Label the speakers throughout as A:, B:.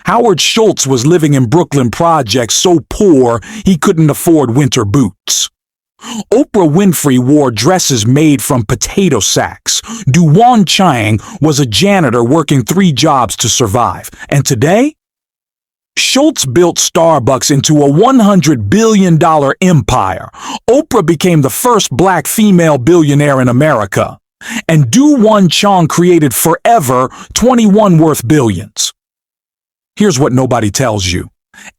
A: Howard Schultz was living in Brooklyn projects so poor he couldn't afford winter boots. Oprah Winfrey wore dresses made from potato sacks. Duwan Chang was a janitor working 3 jobs to survive. And today, Schultz built Starbucks into a $100 billion empire. Oprah became the first black female billionaire in America. And Duwan Chang created Forever 21 worth billions. Here's what nobody tells you.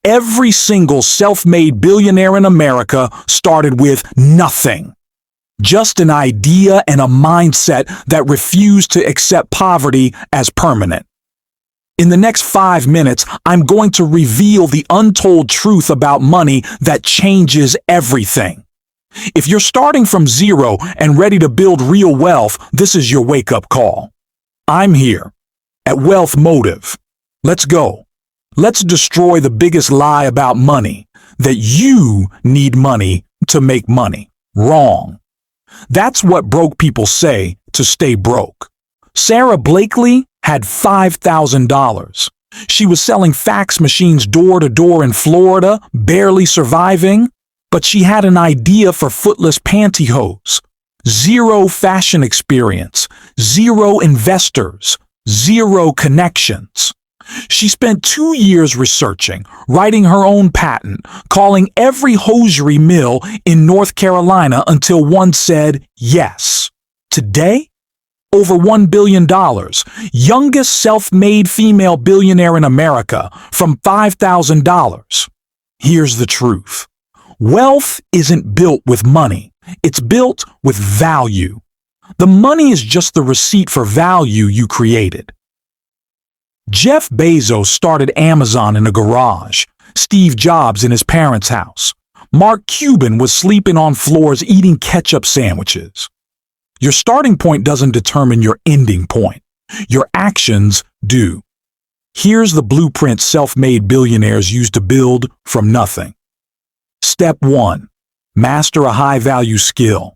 A: Every single self-made billionaire in America started with nothing. Just an idea and a mindset that refused to accept poverty as permanent. In the next 5 minutes, I'm going to reveal the untold truth about money that changes everything. If you're starting from zero and ready to build real wealth, this is your wake-up call. I'm here at Wealth Motive. Let's go. Let's destroy the biggest lie about money, that you need money to make money. Wrong. That's what broke people say to stay broke. Sara Blakely had $5,000. She was selling fax machines door to door in Florida, barely surviving, but she had an idea for footless pantyhose. 0 fashion experience, 0 investors, 0 connections. She spent 2 years researching, writing her own patent, calling every hosiery mill in North Carolina until one said yes. Today, over $1 billion, youngest self-made female billionaire in America from $5,000. Here's the truth. Wealth isn't built with money. It's built with value. The money is just the receipt for value you created. Jeff Bezos started Amazon in a garage, Steve Jobs in his parents' house. Mark Cuban was sleeping on floors eating ketchup sandwiches. Your starting point doesn't determine your ending point. Your actions do. Here's the blueprint self-made billionaires used to build from nothing. Step 1. Master a high-value skill.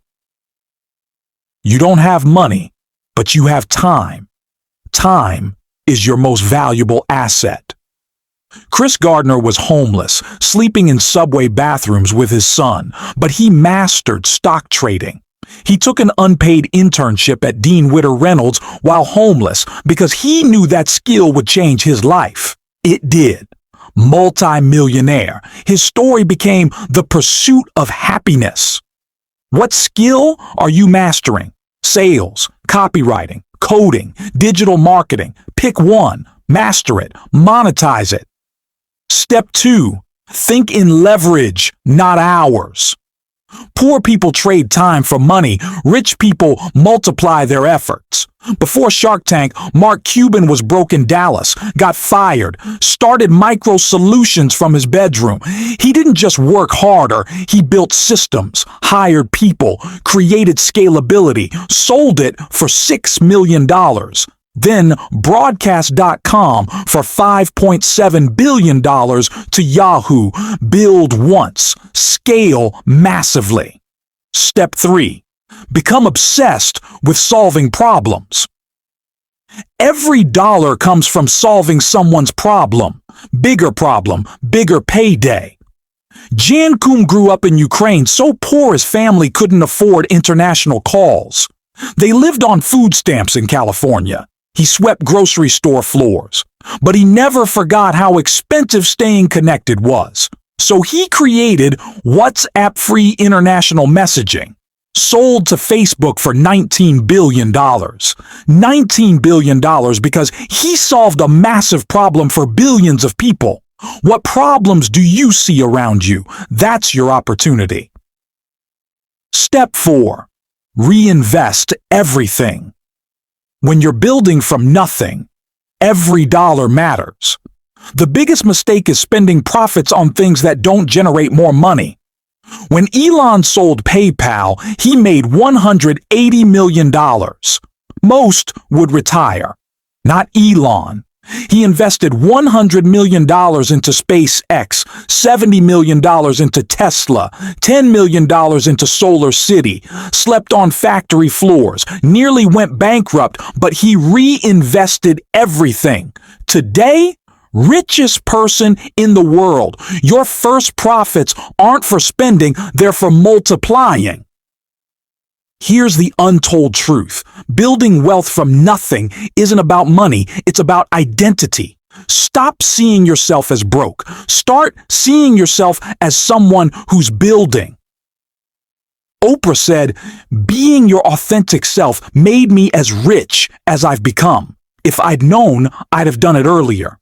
A: You don't have money, but you have time. Time is your most valuable asset. Chris Gardner was homeless, sleeping in subway bathrooms with his son, but he mastered stock trading. He took an unpaid internship at Dean Witter Reynolds while homeless because he knew that skill would change his life. It did. Multi-millionaire. His story became the pursuit of happiness. What skill are you mastering? Sales, copywriting, coding, digital marketing. Pick one, master it, monetize it. Step 2, think in leverage, not hours. Poor people trade time for money. Rich people multiply their efforts. Before Shark Tank, Mark Cuban was broke in Dallas, got fired, started Micro Solutions from his bedroom. He didn't just work harder, he built systems, hired people, created scalability, sold it for $6 million. Then Broadcast.com for $5.7 billion to Yahoo. Build once, scale massively. Step 3. Become obsessed with solving problems. Every dollar comes from solving someone's problem. Bigger payday. Jan Koum grew up in Ukraine so poor his family couldn't afford international calls. They lived on food stamps in California. He swept grocery store floors, but he never forgot how expensive staying connected was. So he created WhatsApp-free international messaging, sold to Facebook for $19 billion. $19 billion because he solved a massive problem for billions of people. What problems do you see around you? That's your opportunity. Step 4. Reinvest everything. When you're building from nothing, every dollar matters. The biggest mistake is spending profits on things that don't generate more money. When Elon sold PayPal, he made $180 million. Most would retire. Not Elon. He invested $100 million into SpaceX, $70 million into Tesla, $10 million into Solar City, slept on factory floors, nearly went bankrupt, but he reinvested everything. Today, Richest person in the world. Your first profits aren't for spending, they're for multiplying. Here's the untold truth. Building wealth from nothing isn't about money, it's about identity. Stop seeing yourself as broke. Start seeing yourself as someone who's building. Oprah said, "Being your authentic self made me as rich as I've become. If I'd known, I'd have done it earlier."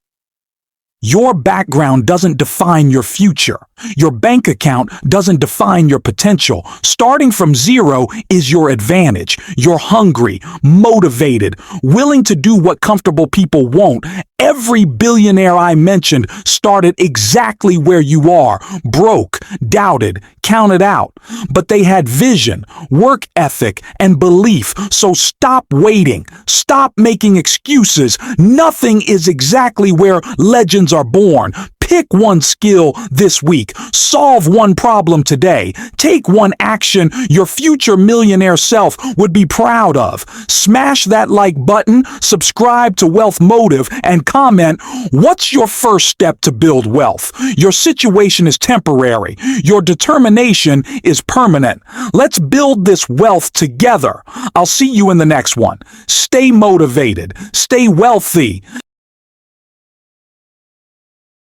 A: Your background doesn't define your future. Your bank account doesn't define your potential. Starting from zero is your advantage. You're hungry, motivated, willing to do what comfortable people won't. Every billionaire I mentioned started exactly where you are, broke, doubted, counted out. But they had vision, work ethic, and belief. So stop waiting. Stop making excuses. Nothing is exactly where legends are born. Pick one skill this week. Solve one problem today. Take one action your future millionaire self would be proud of. Smash that like button, subscribe to Wealth Motive, and comment, what's your first step to build wealth? Your situation is temporary. Your determination is permanent. Let's build this wealth together. I'll see you in the next one. Stay motivated. Stay wealthy.